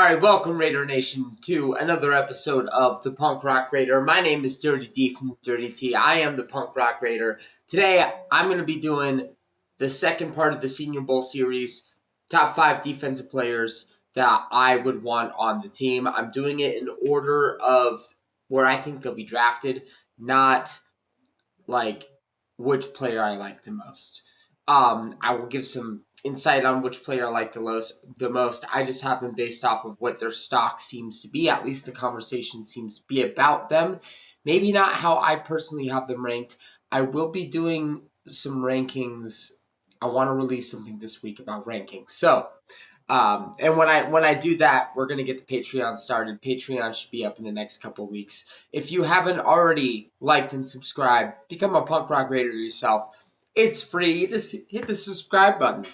Alright, welcome Raider Nation to another episode of the Punk Rock Raider. My name is Dirty D from Dirty T. I am the Punk Rock Raider. Today, I'm going to be doing the second part of the Senior Bowl series, top 5 defensive players that I would want on the team. I'm doing it in order of where I think they'll be drafted, not like which player I like the most. I will give some insight on which player I like the most. I just have them based off of what their stock seems to be. At least the conversation seems to be about them. Maybe not how I personally have them ranked. I will be doing some rankings. I want to release something this week about rankings. So, and when I do that, we're gonna get the Patreon started. Patreon should be up in the next couple of weeks. If you haven't already liked and subscribed, become a Punk Rock Raider yourself. It's free. You just hit the subscribe button.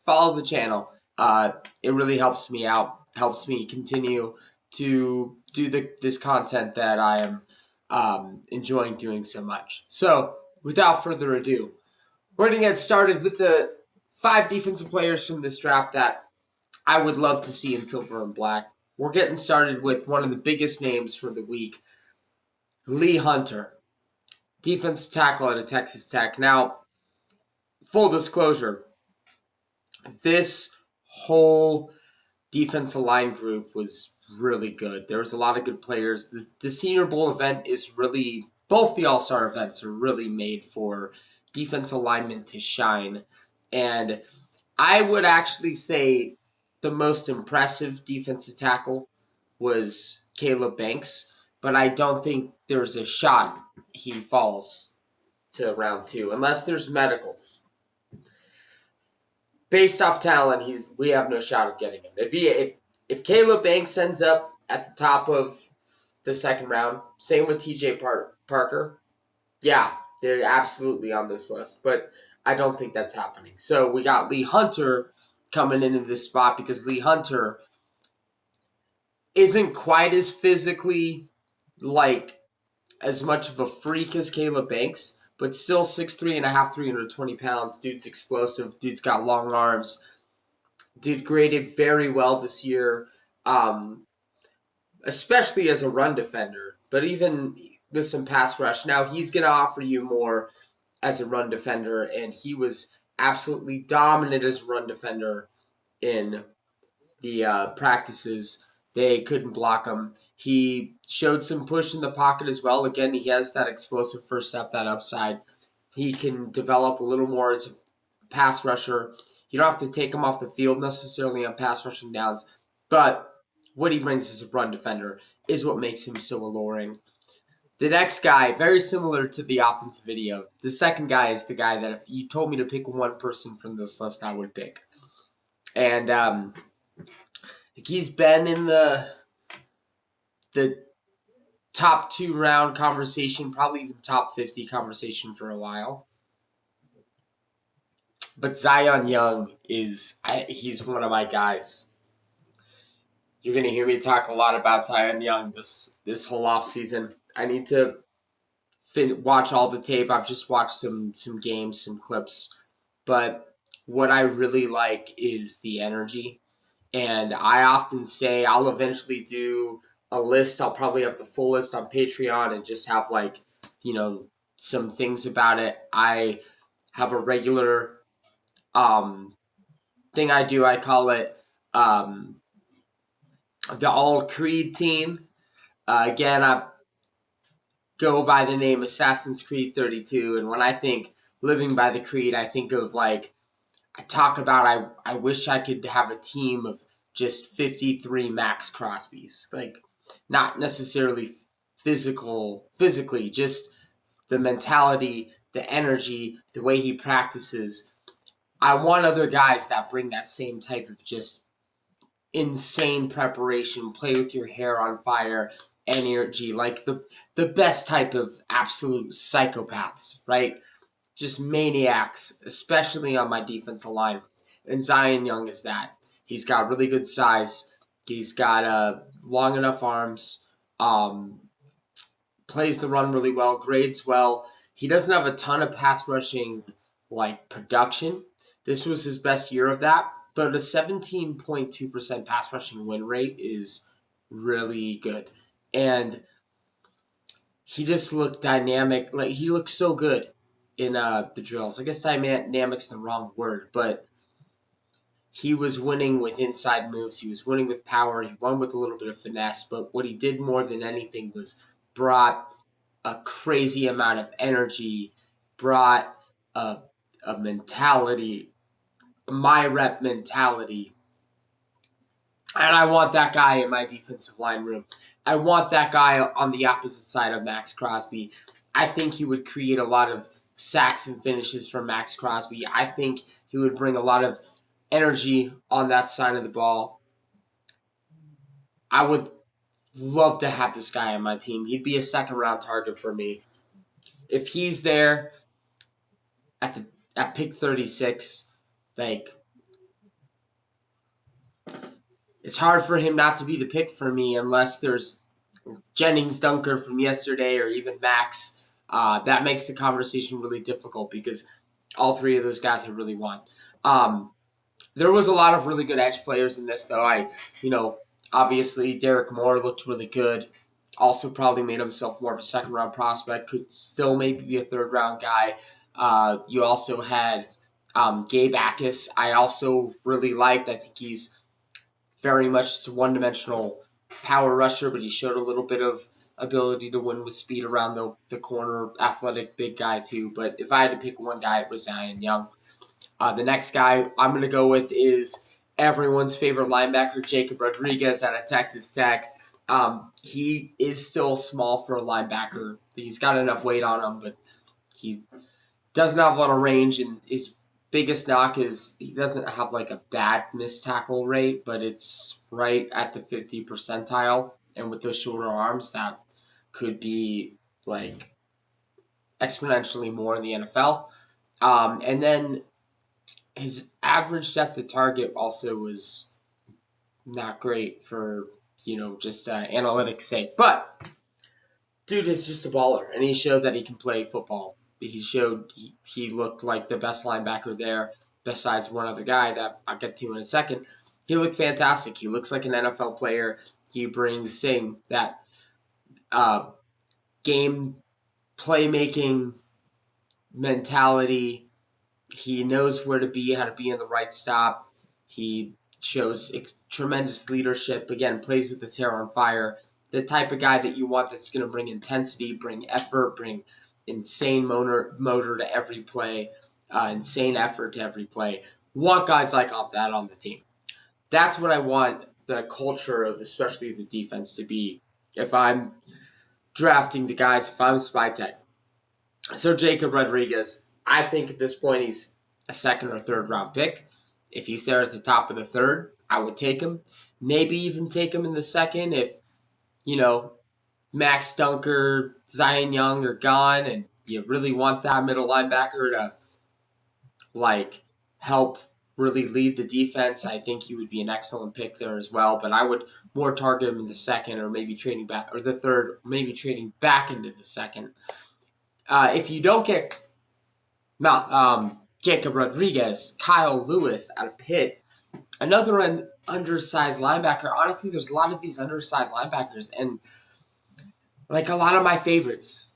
Follow the channel. It really helps me out. Helps me continue to do this content that I am enjoying doing so much. So, without further ado, we're going to get started with the 5 defensive players from this draft that I would love to see in silver and black. We're getting started with one of the biggest names for the week, Lee Hunter, defensive tackle at Texas Tech. Now, full disclosure, this whole defensive line group was really good. There was a lot of good players. The Senior Bowl event is really, both the All-Star events are really made for defensive linemen to shine. And I would actually say the most impressive defensive tackle was Caleb Banks, but I don't think there's a shot he falls to round 2, unless there's medicals. Based off talent, we have no shot of getting him. If Caleb Banks ends up at the top of the second round, same with TJ Parker, yeah, they're absolutely on this list, but I don't think that's happening. So we got Lee Hunter coming into this spot because Lee Hunter isn't quite as physically, as much of a freak as Caleb Banks, but still 6'3.5", 320 pounds. Dude's explosive. Dude's got long arms. Dude graded very well this year, especially as a run defender, but even with some pass rush. Now, he's going to offer you more as a run defender, and he was absolutely dominant as a run defender in the practices. They couldn't block him. He showed some push in the pocket as well. Again, he has that explosive first step, that upside. He can develop a little more as a pass rusher. You don't have to take him off the field necessarily on pass rushing downs, but what he brings as a run defender is what makes him so alluring. The next guy, very similar to the offensive video. The second guy is the guy that if you told me to pick one person from this list, I would pick. And he's been in the top 2 round conversation, probably even top 50 conversation for a while. But Zion Young he's one of my guys. You're going to hear me talk a lot about Zion Young this whole offseason. I need to watch all the tape. I've just watched some games, some clips. But what I really like is the energy. And I often say I'll eventually do a list. I'll probably have the full list on Patreon and just have some things about it. I have a regular thing I do. I call it the All Creed team. Again, I go by the name Assassin's Creed 32. And when I think living by the creed, I think of I wish I could have a team of just 53 Max Crosbys. Not necessarily physically, just the mentality, the energy, the way he practices. I want other guys that bring that same type of just insane preparation, play with your hair on fire, energy, the best type of absolute psychopaths, right? Just maniacs, especially on my defensive line. And Zion Young is that. He's got really good size. He's got long enough arms. Plays the run really well. Grades well. He doesn't have a ton of pass rushing production. This was his best year of that. but a 17.2% pass rushing win rate is really good. And he just looked dynamic. Like, he looked so good in the drills. I guess dynamic's the wrong word, but he was winning with inside moves. He was winning with power. He won with a little bit of finesse. But what he did more than anything was brought a crazy amount of energy, brought a mentality, my rep mentality. And I want that guy in my defensive line room. I want that guy on the opposite side of Maxx Crosby. I think he would create a lot of sacks and finishes for Maxx Crosby. I think he would bring a lot of energy on that side of the ball. I would love to have this guy on my team. He'd be a second-round target for me. If he's there at pick 36, like, it's hard for him not to be the pick for me unless there's Jennings Dunker from yesterday or even Max. That makes the conversation really difficult because all three of those guys I really want. There was a lot of really good edge players in this, though. Obviously Derek Moore looked really good. Also probably made himself more of a second-round prospect. Could still maybe be a third-round guy. You also had Gabe Akis. I also really liked. I think he's very much just a one-dimensional power rusher, but he showed a little bit of ability to win with speed around the corner, athletic big guy too. But if I had to pick one guy, it was Zion Young. The next guy I'm going to go with is everyone's favorite linebacker, Jacob Rodriguez out of Texas Tech. He is still small for a linebacker. He's got enough weight on him, but he doesn't have a lot of range, and his biggest knock is he doesn't have like a bad missed tackle rate, but it's right at the 50 percentile. And with those shorter arms, that could be like exponentially more in the NFL. And then his average depth of target also was not great for, just analytics sake. But dude is just a baller, and he showed that he can play football. He showed he looked like the best linebacker there, besides one other guy that I'll get to in a second. He looked fantastic. He looks like an NFL player. He brings that game playmaking mentality. He knows where to be, how to be in the right stop. He shows tremendous leadership. Again, plays with his hair on fire. The type of guy that you want that's going to bring intensity, bring effort, bring insane motor to every play, insane effort to every play. Want guys like that on the team. That's what I want the culture of especially the defense to be if I'm drafting the guys, if I'm Spy Tech. So Jacob Rodriguez, I think at this point he's a second or third round pick. If he's there at the top of the third, I would take him. Maybe even take him in the second if, Max Dunker, Zion Young are gone and you really want that middle linebacker to, help really lead the defense. I think he would be an excellent pick there as well, but I would more target him in the second or maybe trading back, or the third, maybe trading back into the second. If you don't get Jacob Rodriguez, Kyle Lewis out of Pitt, another undersized linebacker. Honestly, there's a lot of these undersized linebackers, and a lot of my favorites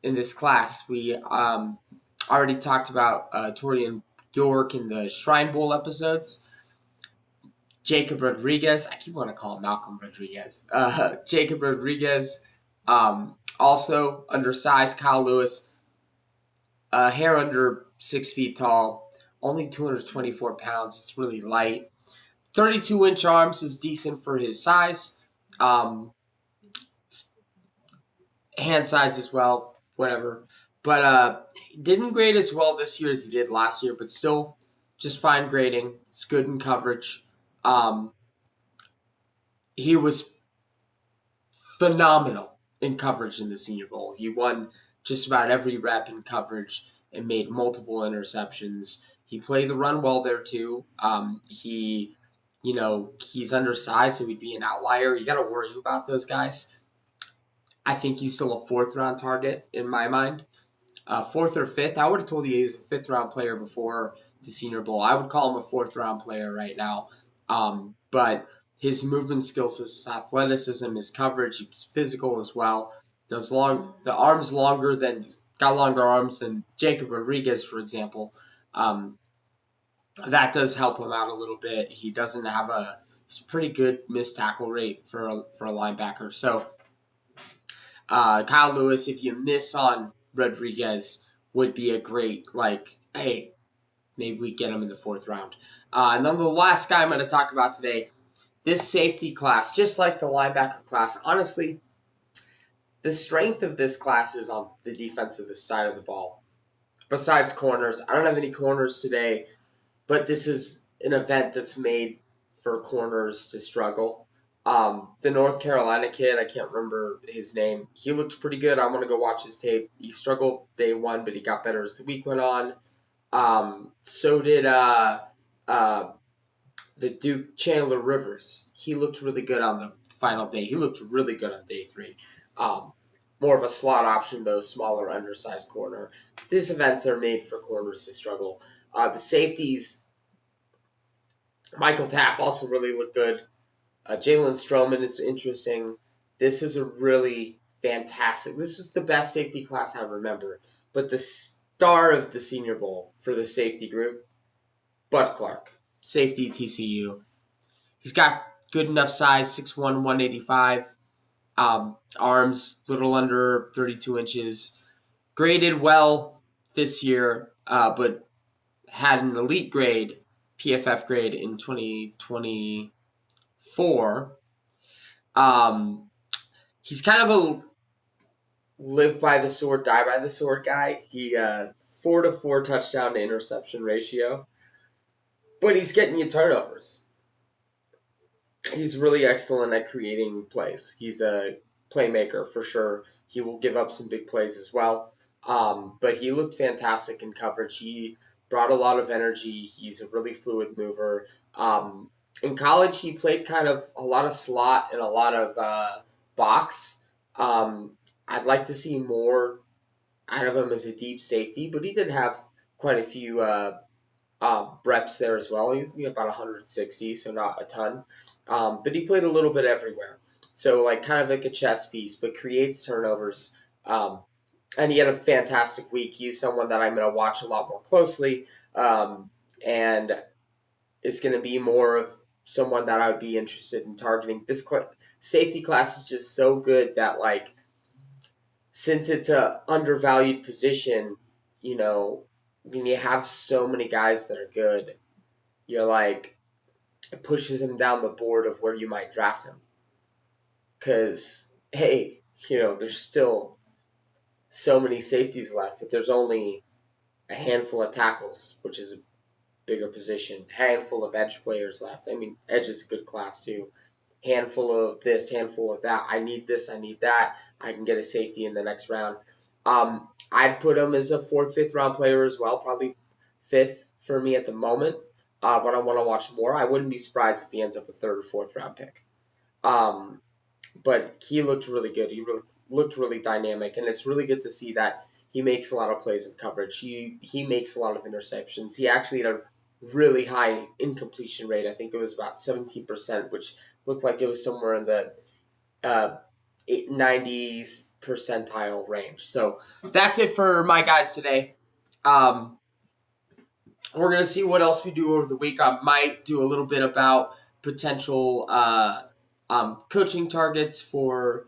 in this class. We already talked about Torian York in the Shrine Bowl episodes. Jacob Rodriguez, I keep wanting to call him Malcolm Rodriguez. Jacob Rodriguez, also undersized. Kyle Lewis, a hair under 6 feet tall, only 224 pounds. It's really light. 32-inch arms is decent for his size. Hand size as well, whatever. But didn't grade as well this year as he did last year, but still just fine grading. It's good in coverage. He was phenomenal in coverage in the Senior Bowl. He won just about every rep in coverage and made multiple interceptions. He played the run well there too. He's undersized, so he'd be an outlier. You got to worry about those guys. I think he's still a fourth-round target in my mind. Fourth or fifth. I would have told you he was a fifth-round player before the Senior Bowl. I would call him a 4th-round player right now. But his movement skills, his athleticism, his coverage, he's physical as well. The arms longer than he's got longer arms than Jacob Rodriguez, for example. That does help him out a little bit. He doesn't have he's a pretty good missed tackle rate for a linebacker. So Kyle Lewis, if you miss on Rodriguez, would be a great, hey, maybe we get him in the 4th round. And then the last guy I'm going to talk about today, this safety class, just like the linebacker class, honestly, the strength of this class is on the defensive side of the ball. Besides corners, I don't have any corners today, but this is an event that's made for corners to struggle. The North Carolina kid, I can't remember his name. He looked pretty good. I want to go watch his tape. He struggled day 1, but he got better as the week went on. So did the Duke Chandler Rivers. He looked really good on the final day. He looked really good on day 3. More of a slot option, though, smaller, undersized corner. These events are made for corners to struggle. The safeties, Michael Taft also really looked good. Jalen Stroman is interesting. This is a really fantastic. This is the best safety class I remember. But the star of the Senior Bowl for the safety group, Bud Clark, safety TCU. He's got good enough size, 6'1", 185. Arms little under 32 inches. Graded well this year, but had an elite grade, PFF grade in 2024. He's kind of a live by the sword, die by the sword guy. He 4-4 touchdown to interception ratio, but he's getting you turnovers. He's really excellent at creating plays. He's a playmaker for sure. He will give up some big plays as well. But he looked fantastic in coverage. He brought a lot of energy. He's a really fluid mover. In college, he played kind of a lot of slot and a lot of box. I'd like to see more out of him as a deep safety, but he did have quite a few reps there as well. He's about 160, so not a ton. But he played a little bit everywhere. So kind of like a chess piece, but creates turnovers. And he had a fantastic week. He's someone that I'm going to watch a lot more closely. And is going to be more of someone that I would be interested in targeting. This safety class is just so good that, since it's a undervalued position, when you have so many guys that are good, you're it pushes him down the board of where you might draft him. Because, hey, there's still so many safeties left, but there's only a handful of tackles, which is a bigger position. Handful of edge players left. I mean, edge is a good class too. Handful of this, handful of that. I need this, I need that. I can get a safety in the next round. I'd put him as a 4th, 5th round player as well, probably 5th for me at the moment. But I want to watch more. I wouldn't be surprised if he ends up a 3rd or 4th round pick. But he looked really good. He looked really dynamic, and it's really good to see that he makes a lot of plays in coverage. He makes a lot of interceptions. He actually had a really high incompletion rate. I think it was about 17%, which looked like it was somewhere in the 90s percentile range. So that's it for my guys today. We're going to see what else we do over the week. I might do a little bit about potential coaching targets for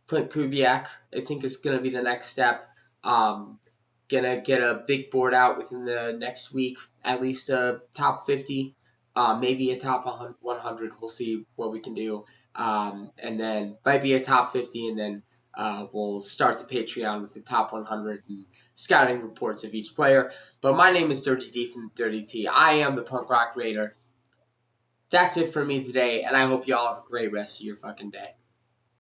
Clint Kubiak. I think is going to be the next step. Going to get a big board out within the next week, at least a top 50, maybe a top 100. We'll see what we can do. And then might be a top 50, and then we'll start the Patreon with the top 100 and scouting reports of each player. But my name is Dirty D from Dirty T. I am the Punk Rock Raider. That's it for me today, and I hope you all have a great rest of your fucking day.